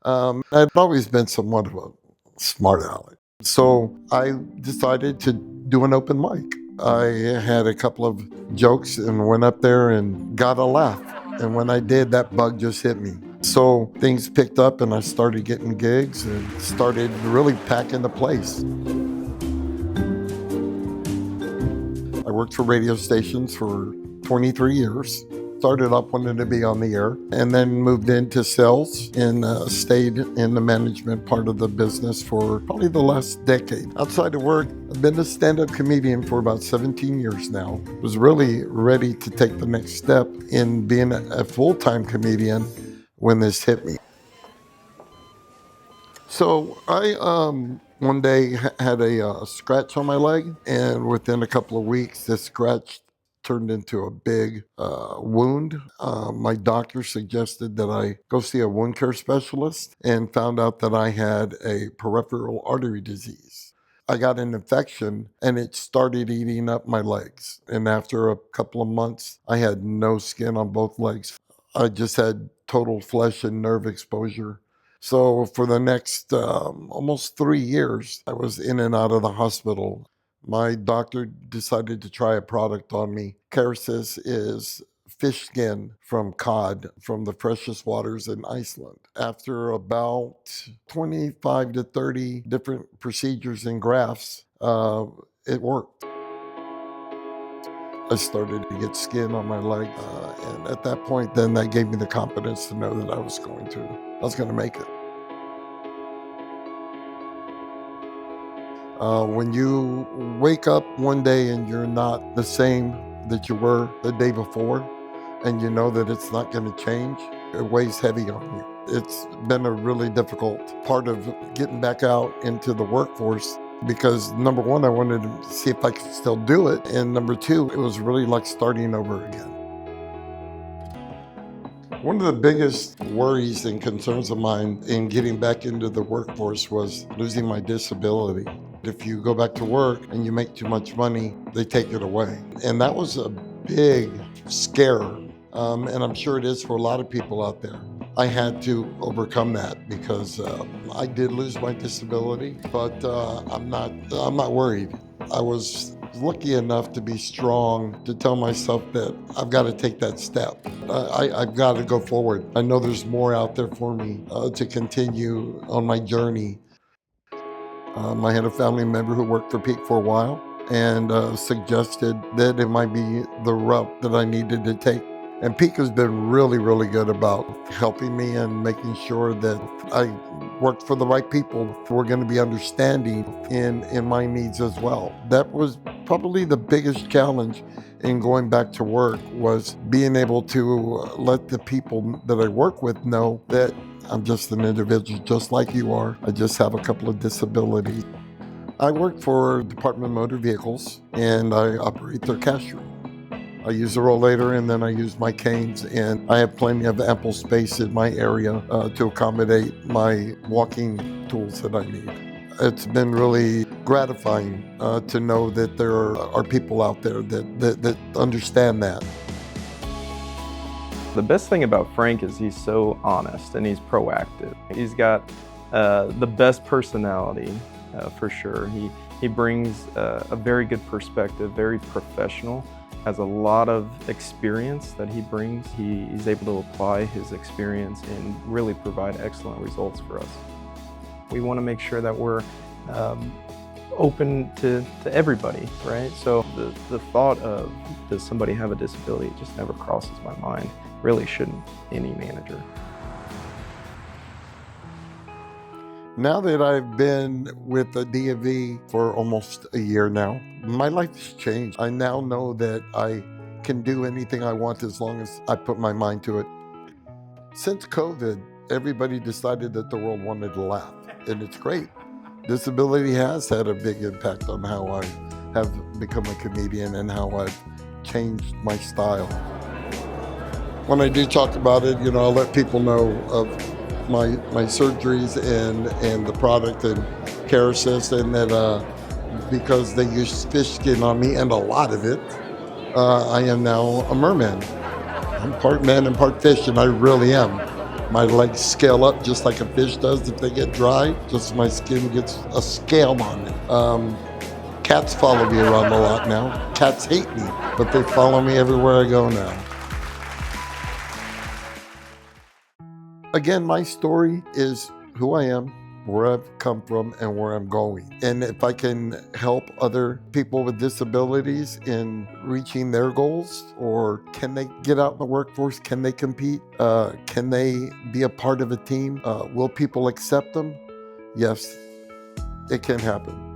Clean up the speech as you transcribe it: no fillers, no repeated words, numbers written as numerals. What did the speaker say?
I'd always been somewhat of a smart aleck. So I decided to do an open mic. I had a couple of jokes and went up there and got a laugh. And when I did, that bug just hit me. So things picked up and I started getting gigs and started really packing the place. I worked for radio stations for 23 years. Started off wanting to be on the air and then moved into sales and stayed in the management part of the business for probably the last decade. Outside of work, I've been a stand-up comedian for about 17 years now. Was really ready to take the next step in being a full-time comedian when this hit me. So I one day had a scratch on my leg, and within a couple of weeks, this scratch turned into a big wound. My doctor suggested that I go see a wound care specialist, and found out that I had a peripheral artery disease. I got an infection and it started eating up my legs. And after a couple of months, I had no skin on both legs. I just had total flesh and nerve exposure. So for the next almost 3 years, I was in and out of the hospital. My doctor decided to try a product on me. Kerasis is fish skin from cod from the freshest waters in Iceland. After about 25 to 30 different procedures and grafts, it worked. I started to get skin on my leg, and at that point, then that gave me the confidence to know that I was going to make it. When you wake up one day and you're not the same that you were the day before, and you know that it's not going to change, it weighs heavy on you. It's been a really difficult part of getting back out into the workforce because number one, I wanted to see if I could still do it. And number two, it was really like starting over again. One of the biggest worries and concerns of mine in getting back into the workforce was losing my disability. If you go back to work and you make too much money, they take it away. And that was a big scare. And I'm sure it is for a lot of people out there. I had to overcome that because I did lose my disability, but I'm not worried. I was lucky enough to be strong to tell myself that I've got to take that step. I've got to go forward. I know there's more out there for me to continue on my journey. I had a family member who worked for Peak for a while and suggested that it might be the route that I needed to take. And Peak has been really, really good about helping me and making sure that I worked for the right people who are going to be understanding in my needs as well. That was probably the biggest challenge in going back to work, was being able to let the people that I work with know that I'm just an individual just like you are. I just have a couple of disabilities. I work for Department of Motor Vehicles and I operate their cash room. I use a rollator and then I use my canes, and I have plenty of ample space in my area to accommodate my walking tools that I need. It's been really gratifying to know that there are people out there that understand that. The best thing about Frank is he's so honest and he's proactive. He's got the best personality for sure. He brings a very good perspective, very professional, has a lot of experience that he brings. He's able to apply his experience and really provide excellent results for us. We want to make sure that we're open to everybody, right? So the thought of, does somebody have a disability, just never crosses my mind. Really shouldn't any manager. Now that I've been with the DMV for almost a year now, my life has changed. I now know that I can do anything I want as long as I put my mind to it. Since COVID, everybody decided that the world wanted to laugh, and it's great. Disability has had a big impact on how I have become a comedian and how I've changed my style. When I do talk about it, I'll let people know of my surgeries and the product and Kerasis, and that because they use fish skin on me, and a lot of it, I am now a merman. I'm part man and part fish, and I really am. My legs scale up just like a fish does if they get dry, just so my skin gets a scale on it. Cats follow me around a lot now. Cats hate me, but they follow me everywhere I go now. Again, my story is who I am, where I've come from, and where I'm going. And if I can help other people with disabilities in reaching their goals, or can they get out in the workforce? Can they compete? Can they be a part of a team? Will people accept them? Yes, it can happen.